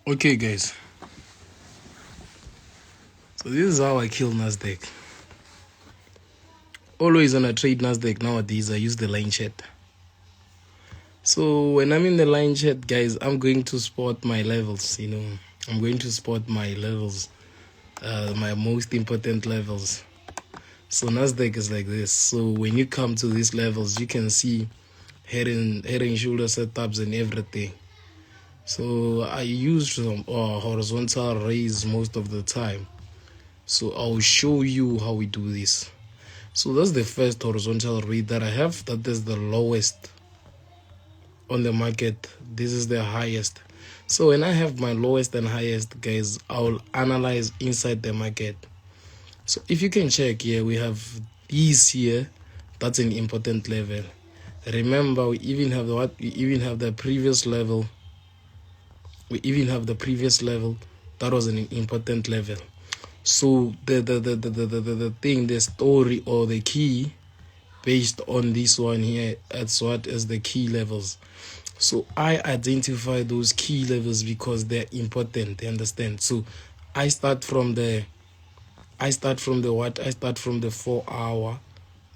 Okay, guys. So this is how I kill Nasdaq. Always when I trade Nasdaq nowadays, I use the line chart. So when I'm in the line chart, guys, I'm going to spot my levels. I'm going to spot my levels, my most important levels. So Nasdaq is like this. So when you come to these levels, you can see head and shoulder setups and everything. So I use some horizontal raise most of the time. So I'll show you how we do this. So that's the first horizontal raise that I have. That is the lowest on the market. This is the highest. So when I have my lowest and highest, guys, I'll analyze inside the market. So if you can check here, we have these here. That's an important level. Remember, we even have the previous level. We even have the previous level. That was an important level. So the thing, the story or the key based on this one here, that's what is the key levels. So I identify those key levels because they're important, you understand? So I start from the 4 hour,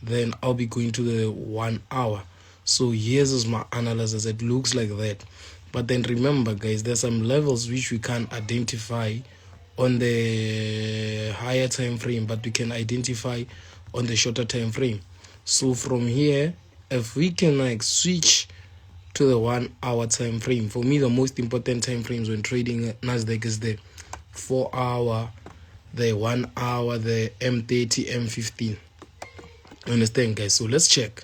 then I'll be going to the 1 hour. So here's is my analysis. It looks like that. But then remember, guys, there's some levels which we can identify on the higher time frame, but we can identify on the shorter time frame. So from here, if we can switch to the 1 hour time frame, for me the most important time frames when trading Nasdaq is the 4 hour, the 1 hour, the M30, M15. Understand, guys? So let's check.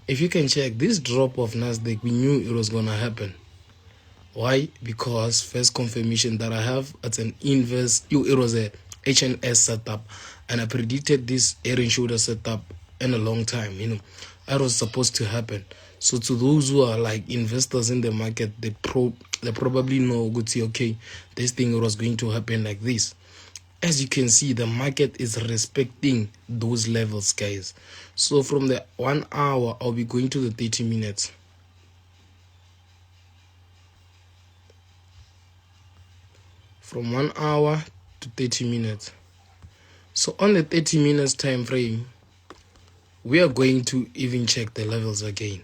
If you can check this drop of Nasdaq, we knew it was gonna happen. Why? Because first confirmation that I have, it's an inverse. It was a HNS setup, and I predicted this head and shoulder setup in a long time. That was supposed to happen. So to those who are like investors in the market, they probably know, okay, this thing was going to happen like this. As you can see, the market is respecting those levels, guys. So from the 1 hour, I'll be going to the 30 minutes. From 1 hour to 30 minutes. So on the 30 minutes time frame, we are going to even check the levels again.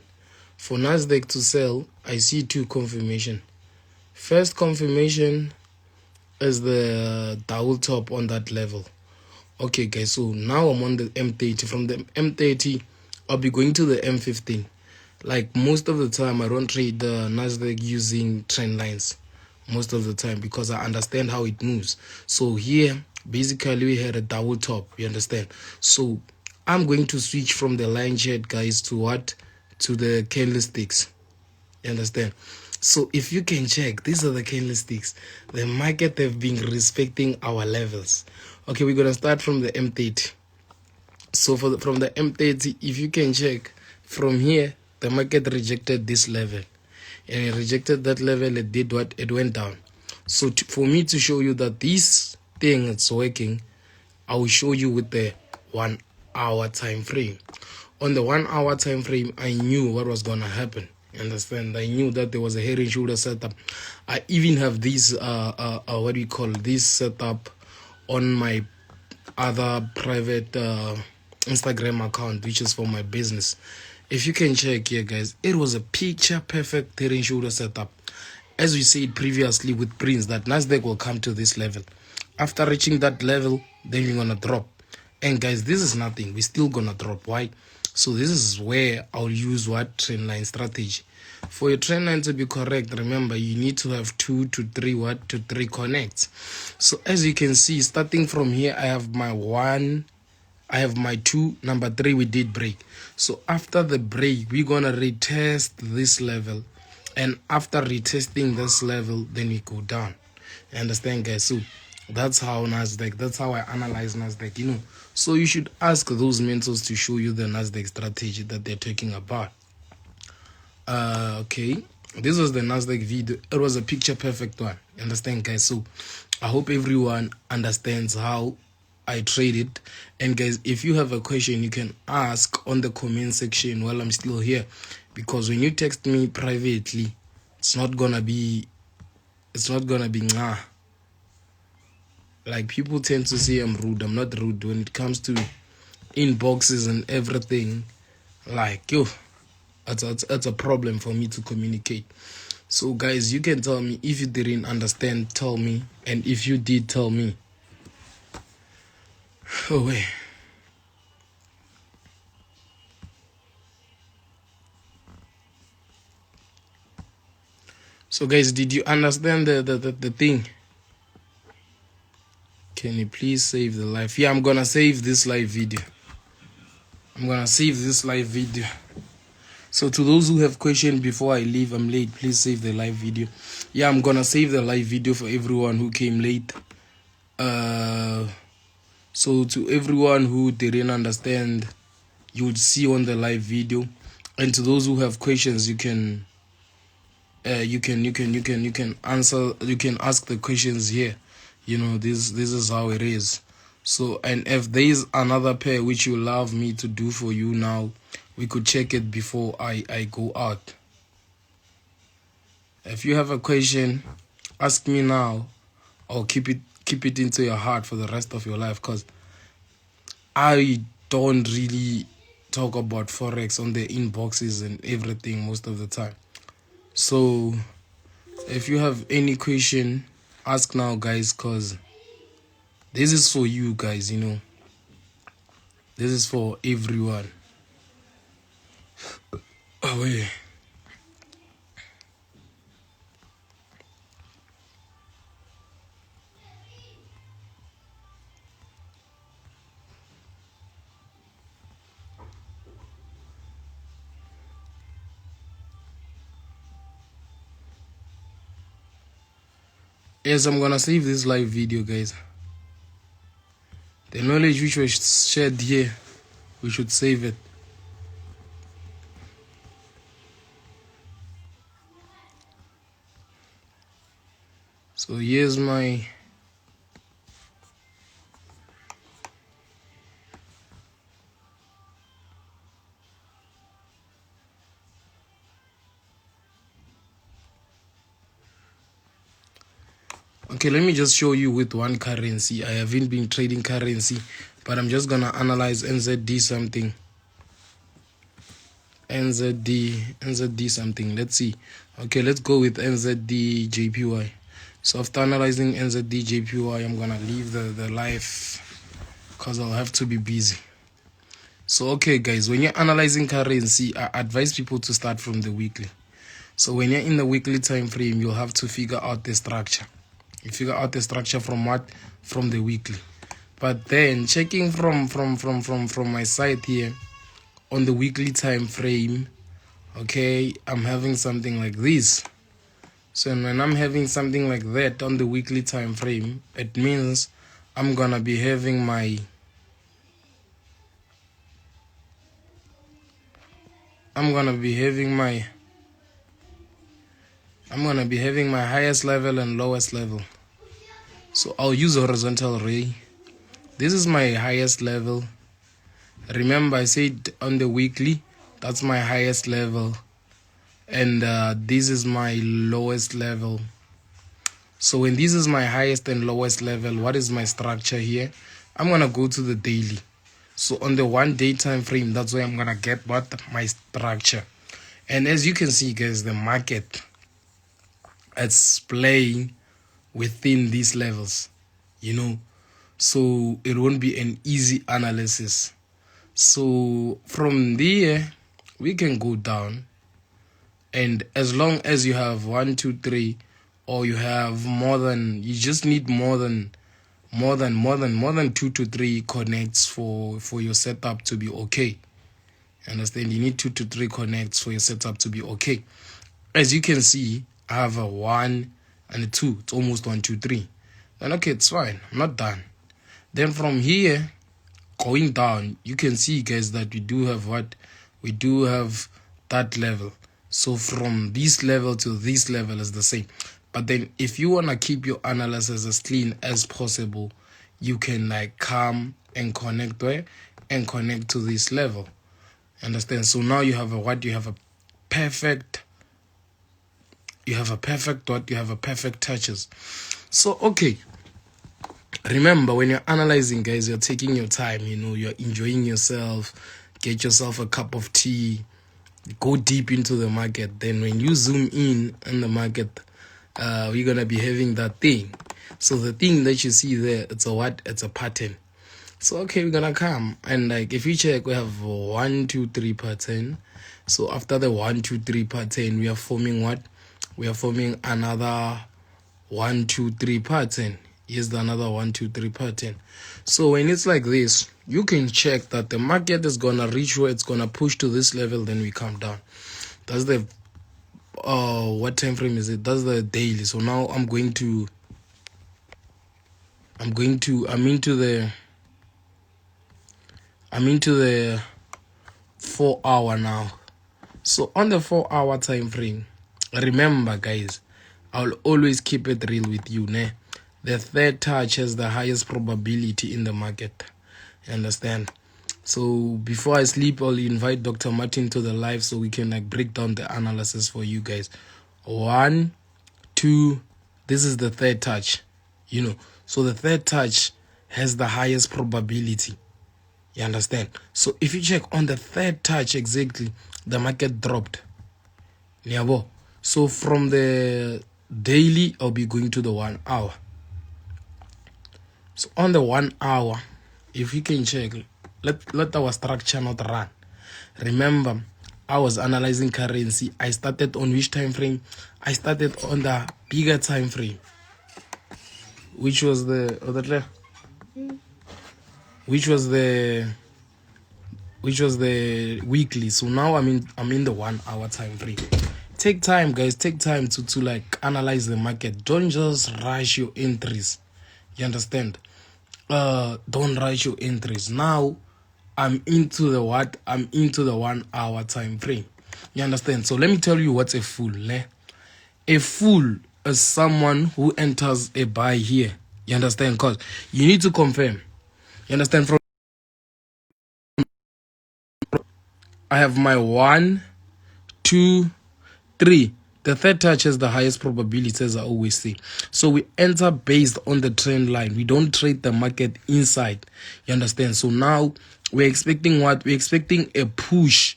For Nasdaq to sell, I see two confirmation. First confirmation is the double top on that level. Okay, guys, so now I'm on the M30. From the M30, I'll be going to the M15. Like most of the time, I don't trade the Nasdaq using trend lines most of the time because I understand how it moves. So here, basically, we had a double top, you understand? So I'm going to switch from the line chart, guys, to what? To the candlesticks, you understand? So if you can check, these are the candlesticks. The market have been respecting our levels. Okay, we're going to start from the M30. So from the M30, if you can check, from here, the market rejected this level. And it rejected that level, it did what? It went down. So for me to show you that this thing is working, I will show you with the 1 hour time frame. On the 1 hour time frame, I knew what was going to happen. You understand? I knew that there was a head and shoulder setup. I even have this, what do you call this setup on my other private Instagram account, which is for my business. If you can check here, guys, it was a picture perfect head and shoulder setup. As we said previously with Prince, that Nasdaq will come to this level. After reaching that level, then you're gonna drop. And guys, this is nothing. We're still gonna drop. Why? So this is where I'll use what? Trend line strategy. For your trend line to be correct, remember you need to have 2 to 3 what? To 3 connects. So as you can see, starting from here, I have my 1, I have my 2, number 3 we did break. So after the break, we're gonna retest this level, and after retesting this level, then we go down. You understand, guys? So that's how Nasdaq, that's how I analyze Nasdaq, So you should ask those mentors to show you the Nasdaq strategy that they're talking about. Okay, this was the Nasdaq video. It was a picture perfect one. You understand, guys? So I hope everyone understands how I trade it. And guys, if you have a question, you can ask on the comment section while I'm still here, because when you text me privately, it's not gonna be It's not gonna be nah. Like people tend to say I'm rude. I'm not rude when it comes to inboxes and everything. Like yo, it's a problem for me to communicate. So guys, you can tell me if you didn't understand. Tell me, and if you did, tell me. Oh wait. So guys, did you understand the thing? Can you please save the live? Yeah, I'm gonna save this live video. So to those who have questions before I leave, I'm late, please save the live video. Yeah, I'm gonna save the live video for everyone who came late. So to everyone who didn't understand, you would see on the live video. And to those who have questions, you can answer. You can ask the questions here. You know, this is how it is. So, and if there is another pair which you love me to do for you now, we could check it before I go out. If you have a question, ask me now, or keep it into your heart for the rest of your life, because I don't really talk about Forex on the inboxes and everything most of the time. So if you have any question, ask now, guys, because this is for you guys, you know. This is for everyone. Oh, wait. Yes, I'm gonna save this live video, guys. The knowledge which was shared here, we should save it. So here's my okay, let me just show you with one currency. I haven't been trading currency, but I'm just gonna analyze NZD something. NZD something. Let's see. Okay, let's go with NZD JPY. So after analyzing NZD JPY, I'm gonna leave the live because I'll have to be busy. So okay guys, when you're analyzing currency, I advise people to start from the weekly. So when you're in the weekly time frame, you'll have to figure out the structure. You figure out the structure from what? From the weekly. But then checking from my side here on the weekly time frame, okay, I'm having something like this. So when I'm having something like that on the weekly time frame, it means I'm gonna be having my highest level and lowest level. So I'll use horizontal ray. This is my highest level. Remember I said on the weekly, that's my highest level. And this is my lowest level. So when this is my highest and lowest level, what is my structure here? I'm going to go to the daily. So on the 1 day time frame, that's where I'm going to get what? My structure. And as you can see, guys, the market, it's playing within these levels, you know. So it won't be an easy analysis. So from there, we can go down. And as long as you have 1, 2, 3, or you have you just need more than 2 to 3 connects for your setup to be okay. Understand? You need 2 to 3 connects for your setup to be okay. As you can see, I have a 1 and a 2. It's almost 1, 2, 3. Then okay, it's fine. I'm not done. Then from here, going down, you can see, guys, that we do have what? We do have that level. So from this level to this level is the same. But then if you want to keep your analysis as clean as possible, you can like come and connect where? And connect to this level. Understand? So now you have a what? You have a perfect you have a perfect dot, you have a perfect touches. So okay, remember when you're analyzing, guys, you're taking your time, you're enjoying yourself. Get yourself a cup of tea, go deep into the market. Then when you zoom in the market, we're gonna be having that thing. So the thing that you see there, it's a what? It's a pattern. So okay, we're gonna come and like if you check, we have 1, 2, 3 pattern. So after the 1, 2, 3 pattern, we are forming what? We are forming another 1, 2, 3 pattern. Here's the another 1, 2, 3 pattern. So when it's like this, you can check that the market is gonna reach where it's gonna push to this level, then we come down. That's the what time frame is it? That's the daily. So now I'm into the 4 hour now. So on the 4 hour time frame, remember guys, I'll always keep it real with you, ne? The third touch has the highest probability in the market. You understand? So before I sleep, I'll invite Dr. Martin to the live so we can like break down the analysis for you guys. 1, 2, this is the third touch. So the third touch has the highest probability. You understand? So if you check on the third touch exactly, the market dropped. So from the daily, I'll be going to the 1 hour. So on the 1 hour, if you can check, let our structure not run. Remember, I was analyzing currency. I started on which time frame? I started on the bigger time frame, which was the weekly. So now I'm in the 1 hour time frame. Take time, guys. Take time to like analyze the market. Don't just rush your entries. You understand? Don't rush your entries. Now I'm into the what? I'm into the 1 hour time frame. You understand? So let me tell you what's a fool. A fool is someone who enters a buy here. You understand? Because you need to confirm. You understand? From I have my 1, 2, 3. The third touch has the highest probability, as I always say. So we enter based on the trend line. We don't trade the market inside. You understand? So now we're expecting what? We're expecting a push.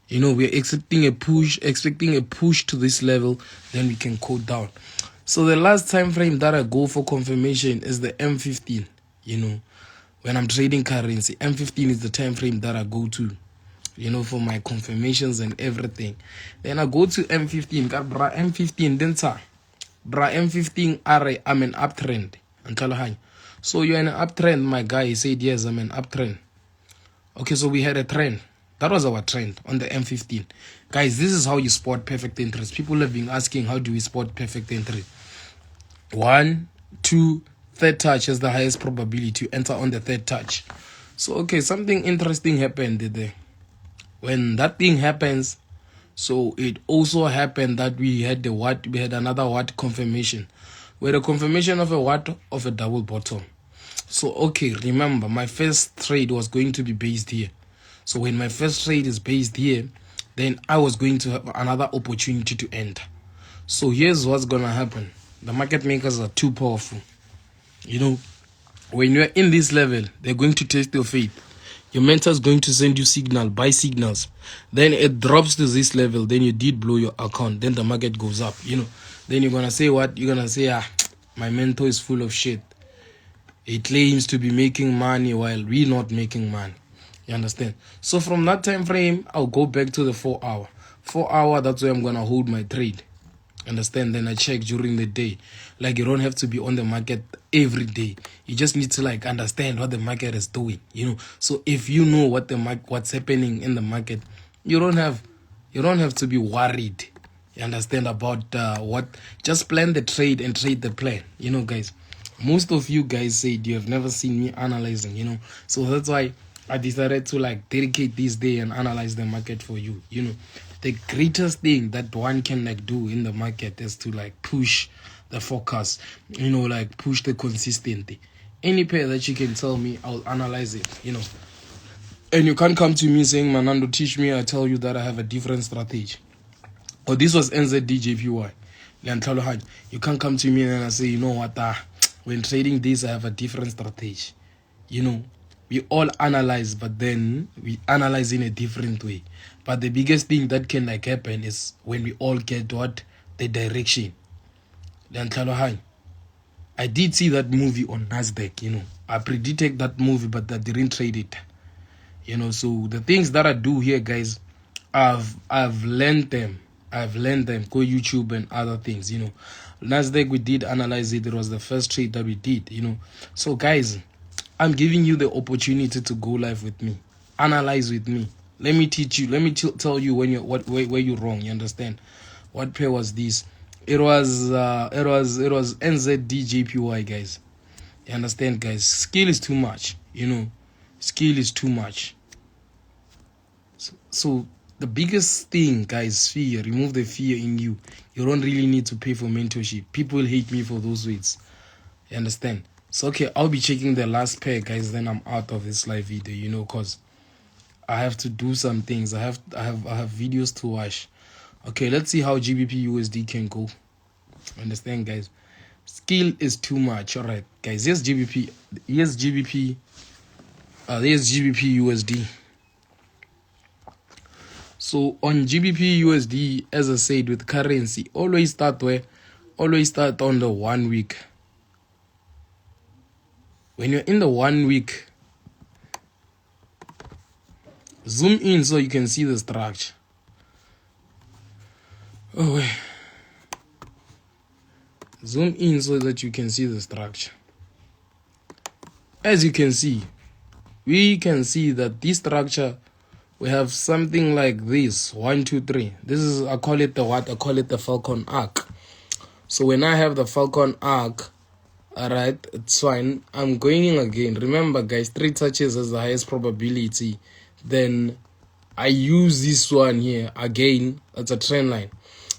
We're expecting a push to this level. Then we can go down. So the last time frame that I go for confirmation is the M15. When I'm trading currency, M15 is the time frame that I go to. For my confirmations and everything. Then I go to M15. Got M15 then sir. M15 I'm an uptrend. So you're in an uptrend, my guy. He said yes, I'm an uptrend. Okay, so we had a trend. That was our trend on the M15. Guys, this is how you spot perfect interest. People have been asking, how do we spot perfect entry? 1, 2, third touch has the highest probability to enter on the third touch. So okay, something interesting happened there. When that thing happens, so it also happened that we had another what confirmation. We had a confirmation of a what? Of a double bottom. So okay, remember my first trade was going to be based here. So when my first trade is based here, then I was going to have another opportunity to enter. So here's what's gonna happen. The market makers are too powerful. When you're in this level, they're going to test your faith. Your mentor is going to send you buy signals. Then it drops to this level. Then you did blow your account. Then the market goes up. Then you're going to say what? You're going to say, my mentor is full of shit. He claims to be making money while we're not making money. You understand? So from that time frame, I'll go back to the 4 hour. 4 hour, that's where I'm going to hold my trade. Understand? Then I check during the day. Like, you don't have to be on the market every day. You just need to like understand what the market is doing. So if you know what's happening in the market, you don't have to be worried. You understand about what? Just plan the trade and trade the plan. Guys, most of you guys said you have never seen me analyzing. So that's why I decided to like dedicate this day and analyze the market for you. The greatest thing that one can like do in the market is to like push the focus, like push the consistency. Any pair that you can tell me, I'll analyze it, And you can't come to me saying, Manando, teach me. I tell you that I have a different strategy. Or this was NZDJPY. You can't come to me and say, you know what, when trading this, I have a different strategy. You know, we all analyze, but then we analyze in a different way. But the biggest thing that can like happen is when we all get what? The direction. I did see that movie on Nasdaq, you know. I predicted that movie, but I didn't trade it. You know, so the things that I do here, guys, I've learned them. Go YouTube and other things, you know. Nasdaq, we did analyze it. It was the first trade that we did, you know. So guys, I'm giving you the opportunity to go live with me. Analyze with me. Let me teach you. Let me tell you when where you're wrong. You understand? What pair was this? It was NZDJPY, guys. You understand, guys? Skill is too much, you know. Skill is too much. So the biggest thing, guys, fear. Remove the fear in you. You don't really need to pay for mentorship. People hate me for those weights. You understand? So okay, I'll be checking the last pair, guys. Then I'm out of this live video, you know, cause I have to do some things. I have videos to watch. Okay, let's see how GBP USD can go. Understand, guys? Skill is too much. All right, guys. Here's GBP. Here's GBP. There's GBP USD. So on GBP USD, as I said, with currency, always start where? Always start on the 1 week. When you're in the 1 week, zoom in so you can see the structure. Oh wait. Zoom in so that you can see the structure. As you can see, we can see that this structure, we have something like this. 1, 2, 3. This is, I call it the what? I call it the Falcon arc. So when I have the Falcon arc, alright, it's fine. I'm going in again. Remember, guys, 3 touches as the highest probability. Then I use this one here again. It's a trend line.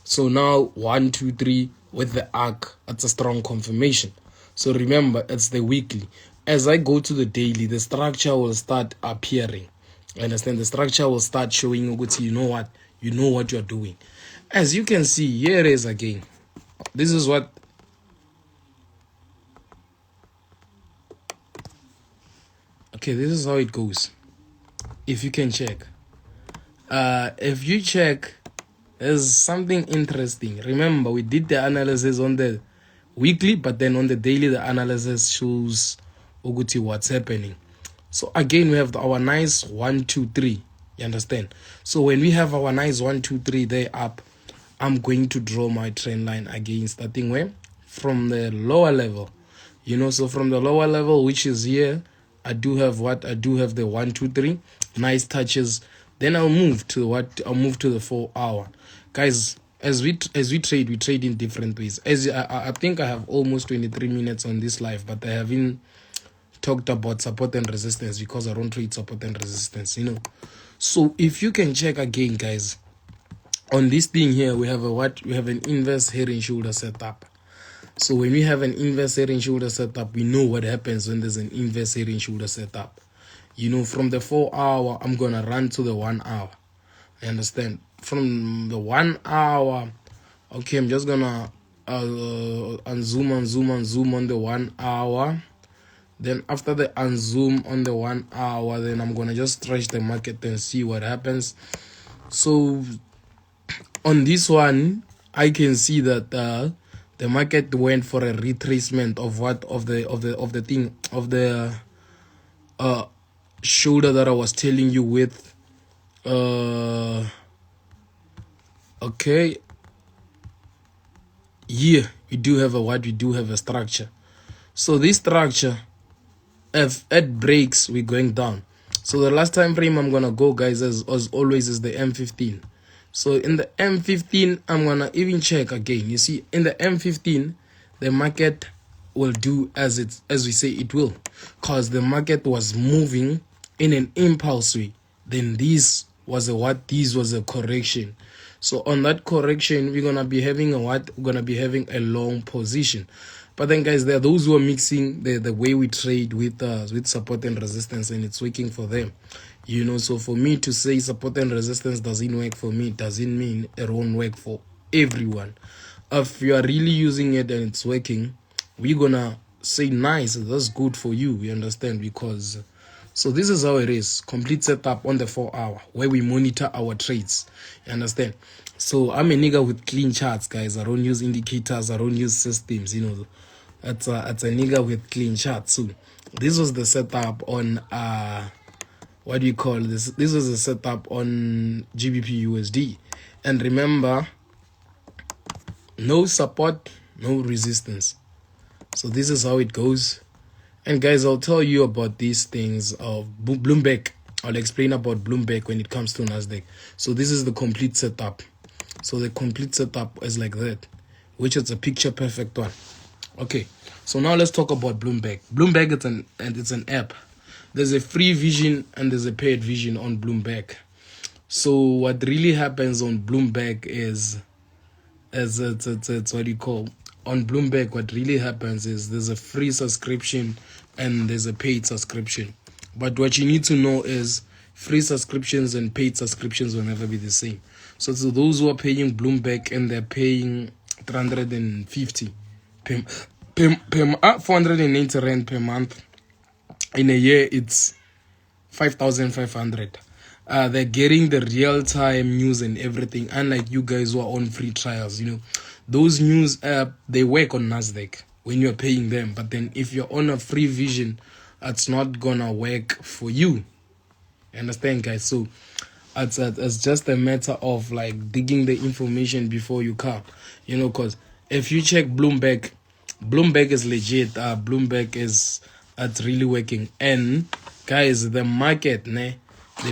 So now 1, 2, 3 with the arc. That's a strong confirmation. So remember, it's the weekly. As I go to the daily, the structure will start appearing. Understand? The structure will start showing you know what? You know what you're doing. As you can see, here it is again. This is what. Okay, this is how it goes. If you can check. If you check, there's something interesting. Remember, we did the analysis on the weekly, but then on the daily, the analysis shows what's happening. So again, we have our nice 1, 2, 3. You understand? So when we have our nice 1, 2, 3 there up, I'm going to draw my trend line again, starting where? From the lower level. You know, so from the lower level, which is here, I do have what? I do have the 1, 2, 3. Nice touches. Then I'll move to what? I'll move to the 4 hour. Guys, as we trade, we trade in different ways. As I think I have almost 23 minutes on this live, but I haven't talked about support and resistance because I don't trade support and resistance, you know. So if you can check again, guys, on this thing here, we have a what? We have an inverse head and shoulder setup. So when we have an inverse head and shoulder setup, we know what happens when there's an inverse head and shoulder setup. You know, from the 4 hour, I'm gonna run to the 1 hour. I understand. From the 1 hour, okay, I'm just gonna unzoom on the 1 hour. Then after the unzoom on the 1 hour, then I'm gonna just stretch the market and see what happens. So on this one, I can see that the market went for a retracement of what of the shoulder that I was telling you with. Okay, here we do have a what? We do have a structure. So this structure, if it breaks, we're going down. So the last time frame I'm gonna go, guys, as always, is the M15. So in the M15, I'm gonna even check again. You see, in the M15, the market will do as we say it will, cause the market was moving in an impulse way. Then this was a what? This was a correction. So on that correction, we're gonna be having a what? We're gonna be having a long position. But then, guys, there are those who are mixing the way we trade with support and resistance, and it's working for them. You know, so for me to say support and resistance doesn't work for me, doesn't mean it won't work for everyone. if you are really using it and it's working, we're gonna say nice, that's good for you. You understand? Because so this is how it is. Complete setup on the 4 hour where we monitor our trades. You understand? So I'm a nigga with clean charts, guys. I don't use indicators, I don't use systems, you know. It's a nigga with clean charts. So this was the setup on what do you call this? This was the setup on GBP USD. And remember, no support, no resistance. So this is how it goes. And guys, I'll tell you about these things of Bloomberg. I'll explain about Bloomberg when it comes to Nasdaq. So this is the complete setup. So the complete setup is like that, which is a picture perfect one. Okay, so now let's talk about Bloomberg. Bloomberg it's an app. There's a free version and there's a paid version on Bloomberg. So what really happens on Bloomberg is it's what you call on Bloomberg. What really happens is there's a free subscription and there's a paid subscription. But what you need to know is free subscriptions and paid subscriptions will never be the same. So to those who are paying Bloomberg and they're paying 350 per 480 rand per month, in a year it's 5,500. They're getting the real-time news and everything, unlike you guys who are on free trials. You know, those news they work on Nasdaq when you're paying them, but then if you're on a free version, it's not gonna work for you. Understand, guys? So it's just a matter of like digging the information before you come, you know, because if you check Bloomberg is legit. Bloomberg is it's really working. And guys, the market, the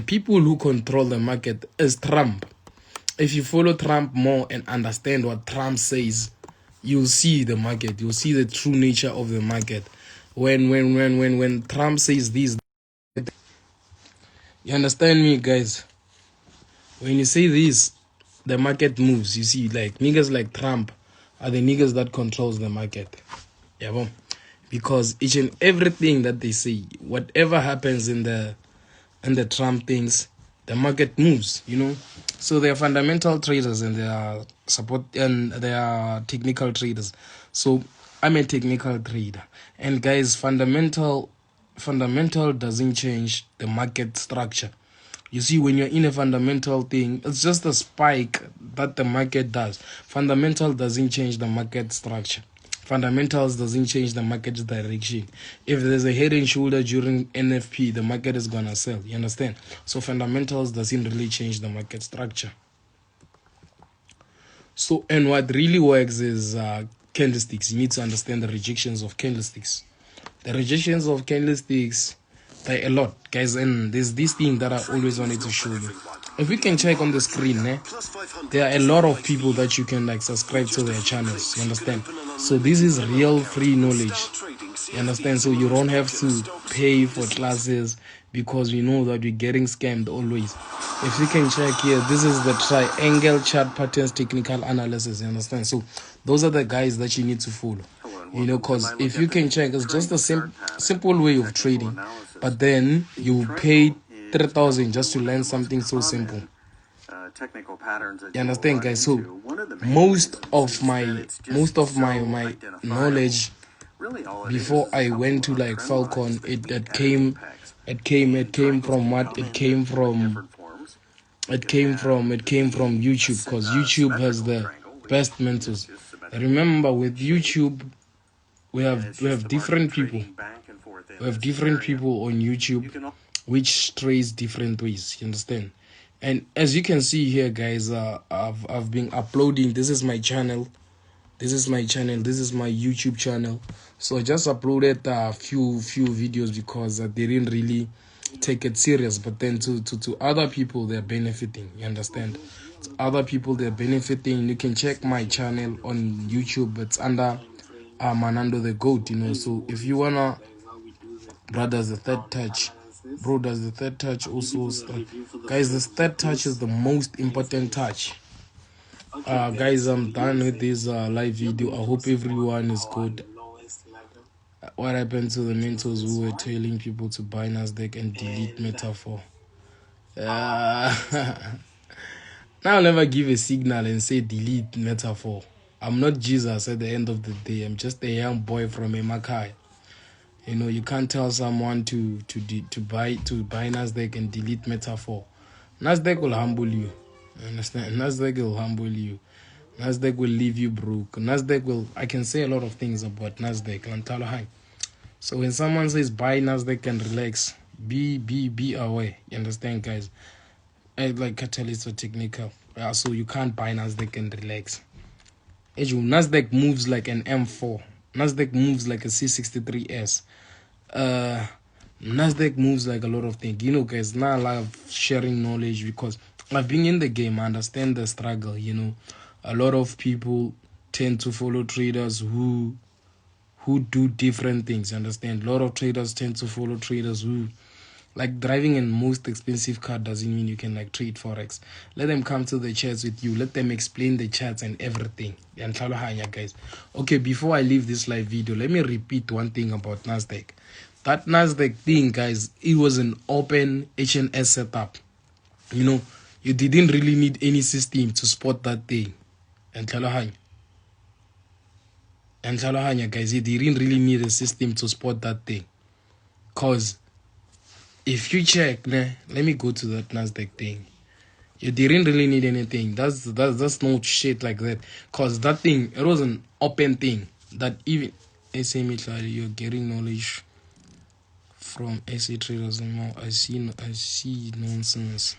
people who control the market is Trump. If you follow Trump more and understand what Trump says, you'll see the market. You'll see the true nature of the market. When Trump says this, you understand me, guys? When you say this, the market moves. You see, like niggas like Trump are the niggas that controls the market. Yeah, well, because each and everything that they say, whatever happens in the Trump things, the market moves, you know. So they are fundamental traders and they are support and they are technical traders. So I'm a technical trader, and guys, fundamental doesn't change the market structure. You see, when you're in a fundamental thing, it's just a spike that the market does. Fundamental doesn't change the market structure. Fundamentals doesn't change the market's direction. If there's a head and shoulder during NFP, the market is gonna sell. You understand? So fundamentals doesn't really change the market structure. So, and what really works is candlesticks. You need to understand the rejections of candlesticks. The rejections of candlesticks, they're a lot, guys, and there's this thing that I always wanted to show you. If we can check on the screen, there are a lot of people that you can like subscribe to their channels. You understand? So this is real free knowledge. You understand? So you don't have to pay for classes because we know that we're getting scammed always. If you can check here, this is the triangle chart patterns technical analysis. You understand? So those are the guys that you need to follow. You know, because if you can check, it's just a simple way of trading, but then you pay 3,000 just to learn something so simple. You understand, guys? So most of my knowledge before I went to like Falcon, it came from what? It came from YouTube, because YouTube has the best mentors. Remember, with YouTube, we have different people. We have different people on YouTube which trades different ways. You understand? And as you can see here, guys, I've been uploading. This is my channel. This is my YouTube channel. So I just uploaded a few videos because they didn't really take it serious. But then to other people, they're benefiting. You understand? To other people, they're benefiting. You can check my channel on YouTube. It's under Manando the Goat, you know. So if you wanna, bro, does the third touch also start? Guys, this third touch is the most important touch. Guys, I'm done with this live video. I hope everyone is good. What happened to the mentors who were telling people to buy Nasdaq and delete Metafor? Now I'll never give a signal and say delete Metafor. I'm not Jesus at the end of the day. I'm just a young boy from Emakai. You know, you can't tell someone to buy Nasdaq and delete Metaphor. Nasdaq will humble you. Understand? Nasdaq will humble you. Nasdaq will leave you broke. Nasdaq will. I can say a lot of things about Nasdaq. So when someone says buy Nasdaq and relax, be aware. You understand, guys? Like catalysts or technical. So you can't buy Nasdaq and relax. Nasdaq moves like an M4. Nasdaq moves like a C63S. Nasdaq moves like a lot of things. You know, guys, now I love sharing knowledge because I've been in the game. I understand the struggle. You know, a lot of people tend to follow traders who do different things. Understand? A lot of traders tend to follow traders who, like, driving a most expensive car doesn't mean you can like trade forex. Let them come to the charts with you. Let them explain the charts and everything. Guys. Okay, before I leave this live video, let me repeat one thing about Nasdaq. That Nasdaq thing, guys, it was an open HNS setup. You know, you didn't really need any system to spot that thing. And guys, you didn't really need a system to spot that thing. Cause if you check, let me go to that Nasdaq thing. You didn't really need anything. That's no shit like that. Cause that thing, it was an open thing that even you're getting knowledge from SA traders and more. I see nonsense.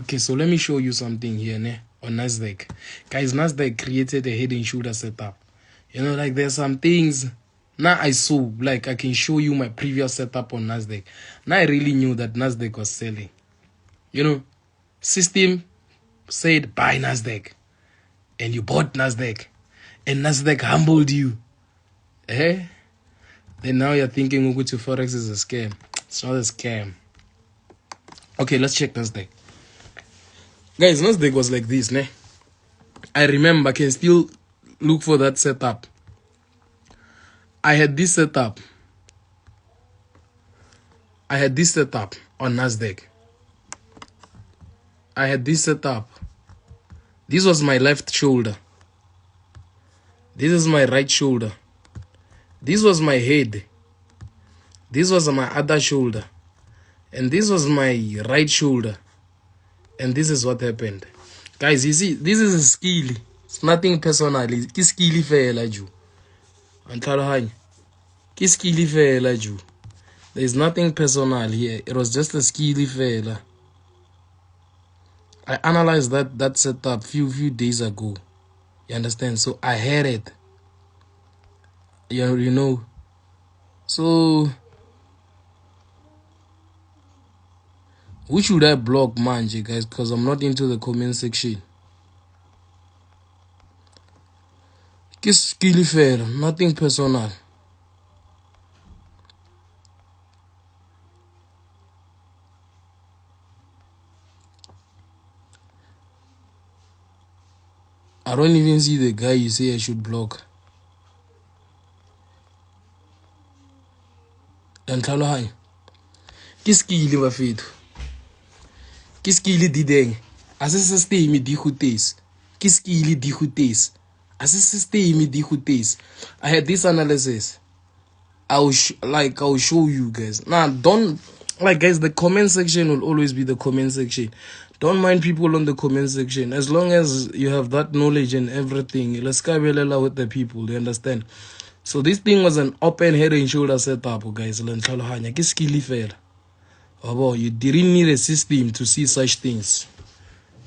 Okay, so let me show you something here on Nasdaq. Guys, Nasdaq created a head and shoulder setup. You know, like there's some things now I saw, like I can show you my previous setup on Nasdaq. Now I really knew that Nasdaq was selling. You know, system said buy Nasdaq, and you bought Nasdaq, and Nasdaq humbled you. Then now you're thinking Ugutu Forex is a scam. It's not a scam. Okay, let's check Nasdaq. Guys, Nasdaq was like this, I remember, I can still look for that setup. I had this setup. On Nasdaq. I had this setup. This was my left shoulder. This is my right shoulder. This was my head. This was my other shoulder. And this was my right shoulder. And this is what happened. Guys, you see, this is a skill. It's nothing personal. It's skill fela ju. There is nothing personal here. It was just a skill fela. I analyzed that setup few days ago. You understand? So I had it. You know. So who should I block, manje, guys? Because I'm not into the comment section. Nothing personal. I don't even see the guy you say I should block. Dan tlhalo hai. Ke skill bafethu. Ke skill dideng. Ase system di khutesi. Ke skill di khutesi. Ase system di khutesi. I had this analysis. I'll show you guys. Nah, don't like, guys, the comment section will always be the comment section. Don't mind people on the comment section. As long as you have that knowledge and everything, let's kabelela with the people. You understand? So this thing was an open head and shoulder setup, guys. You didn't need a system to see such things.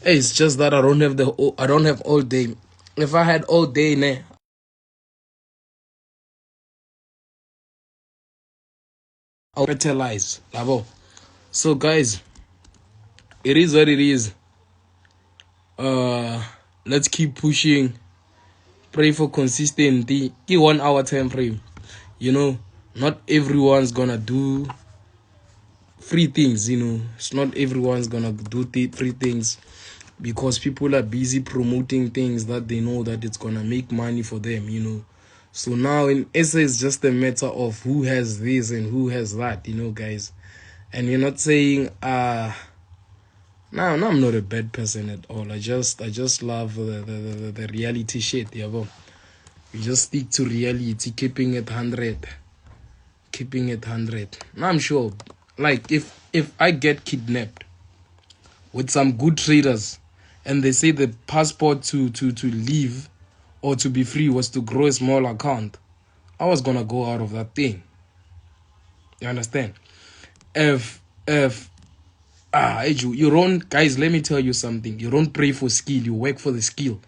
Hey, it's just that I don't have all day. If I had all day, I'll fertilize. So guys, it is what it is. Let's keep pushing. Pray for consistency. 1 hour time frame. You know, not everyone's gonna do free things. You know, it's not everyone's gonna do free things because people are busy promoting things that they know that it's gonna make money for them. You know, so now in SA it's just a matter of who has this and who has that. You know, guys, and you're not saying Now I'm not a bad person at all. I just love the reality shit, yeah, bro. We just stick to reality, keeping it 100. Keeping it 100. Now I'm sure, like, if I get kidnapped with some good traders and they say the passport to leave or to be free was to grow a small account, I was gonna go out of that thing. You understand? If you don't, guys, let me tell you something. You don't pray for skill, you work for the skill.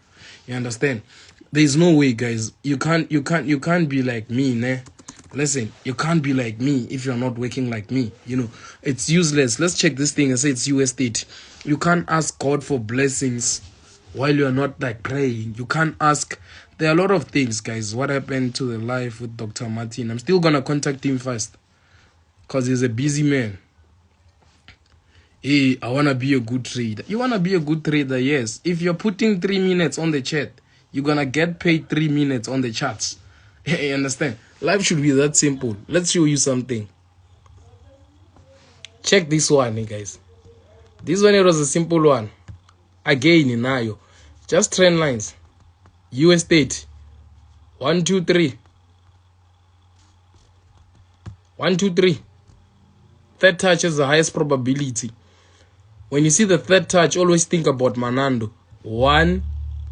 You understand? There's no way, guys. You can't be like me, ne? Listen, you can't be like me if you're not working like me. You know, it's useless. Let's check this thing and say it's US state. You can't ask God for blessings while you're not like praying. You can't ask. There are a lot of things, guys. What happened to the life with Dr. Martin? I'm still gonna contact him first because he's a busy man. Hey, I want to be a good trader. You want to be a good trader, yes. If you're putting 3 minutes on the chat, you're going to get paid 3 minutes on the charts. You understand? Life should be that simple. Let's show you something. Check this one, guys. This one, it was a simple one. Again, Inayo. Just trend lines. US state. 1, 2, 3. 1, 2, 3. Third touch is the highest probability. When you see the third touch, always think about Manando. 1,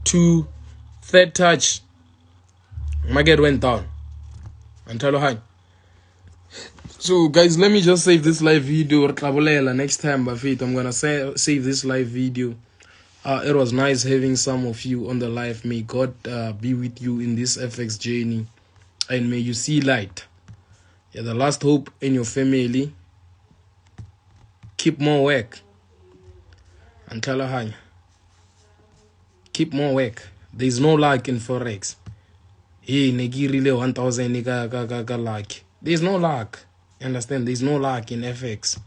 2, third touch. Market went down. So guys, let me just save this live video. Next time, Bafit, I'm gonna save this live video. It was nice having some of you on the live. May God be with you in this FX journey, and may you see light. You're the last hope in your family. Keep more work. And keep more work. There's no luck in Forex. Hey, Negirile 1000 luck. There's no luck. You understand? There's no luck in FX.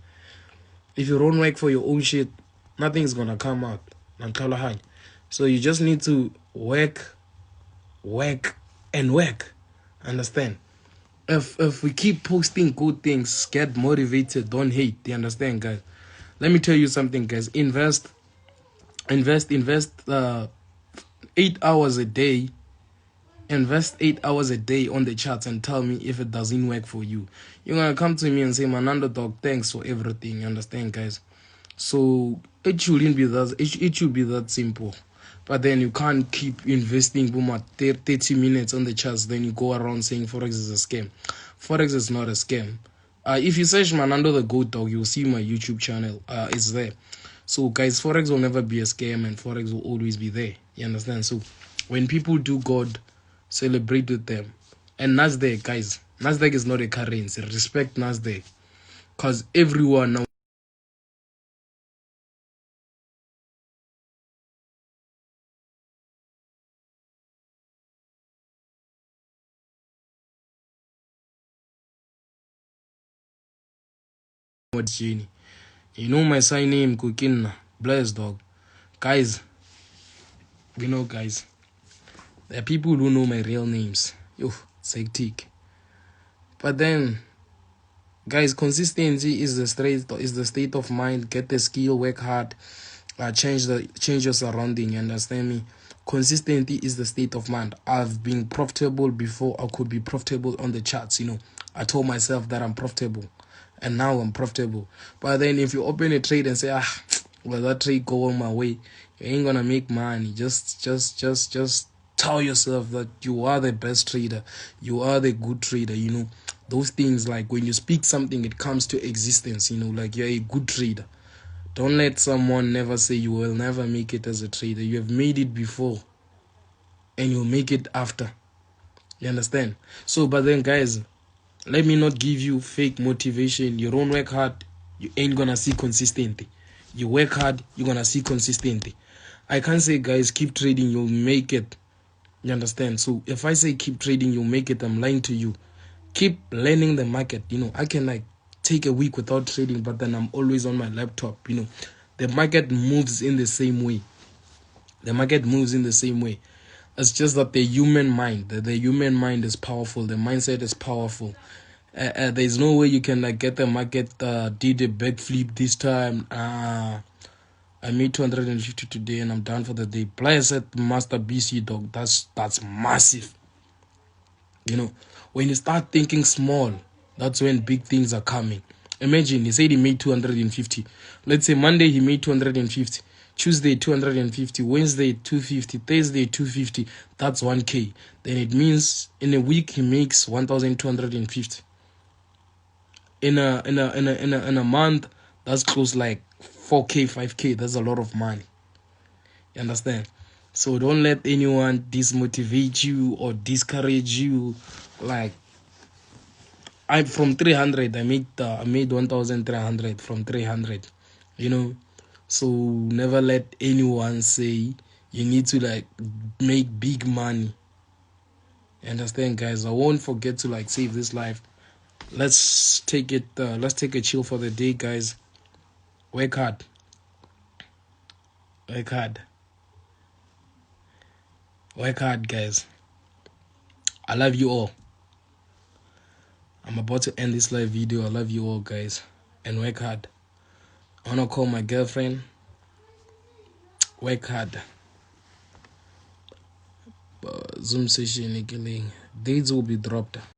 If you don't work for your own shit, nothing's gonna come out. So you just need to work, and work. Understand? If we keep posting good things, get motivated, don't hate. You understand, guys? Let me tell you something, guys. Invest 8 hours a day. Invest 8 hours a day on the charts and tell me if it doesn't work for you. You're gonna come to me and say, Manando dog, thanks for everything. You understand, guys? So it shouldn't be that. It should be that simple. But then you can't keep investing 30 minutes on the charts. Then you go around saying Forex is a scam. Forex is not a scam. If you search Manando the Goat Dog, you'll see my YouTube channel. It's there. So guys, Forex will never be a scam, and Forex will always be there. You understand? So when people do God, celebrate with them. And Nasdaq, guys, Nasdaq is not a currency. Respect Nasdaq, because everyone now what's Jenny. You know my sign name, Kukinna, Blessed Dog. Guys, guys, there are people who know my real names. Yo, it's hectic. But then, guys, consistency is the state of mind. Get the skill, work hard, change your surrounding. You understand me? Consistency is the state of mind. I've been profitable before I could be profitable on the charts. I told myself that I'm profitable, and now I'm profitable. But then if you open a trade and say, well, that trade go on my way, you ain't gonna make money. Just tell yourself that you are the best trader. You are the good trader. Those things, like when you speak something, it comes to existence. Like you're a good trader. Don't let someone never say you will never make it as a trader. You have made it before, and you'll make it after. You understand? So, but then, guys, let me not give you fake motivation. You don't work hard, you ain't gonna see consistency. You work hard, you're gonna see consistency. I can't say, guys, keep trading, you'll make it. You understand? So if I say keep trading, you'll make it, I'm lying to you. Keep learning the market. I can take a week without trading, but then I'm always on my laptop. The market moves in the same way. It's just that the human mind is powerful. The mindset is powerful. There's no way you can get the market did a backflip this time. I made 250 today and I'm done for the day. Player said Master BC, dog. That's massive. You know, when you start thinking small, that's when big things are coming. Imagine, he said he made 250. Let's say Monday he made 250. Tuesday 250. Wednesday 250. Thursday 250. That's 1K. Then it means in a week he makes 1,250. In a month, that's close like 4K, 5K. That's a lot of money. You understand? So don't let anyone dismotivate you or discourage you. Like, I from 300, I made 1,300 from 300. You know, so never let anyone say you need to like make big money. You understand, guys? I won't forget to like save this life. Let's take it. Let's take a chill for the day, guys. Work hard. Work hard. Work hard, guys. I love you all. I'm about to end this live video. I love you all, guys. And work hard. I wanna call my girlfriend. Work hard. Zoom session, dates will be dropped.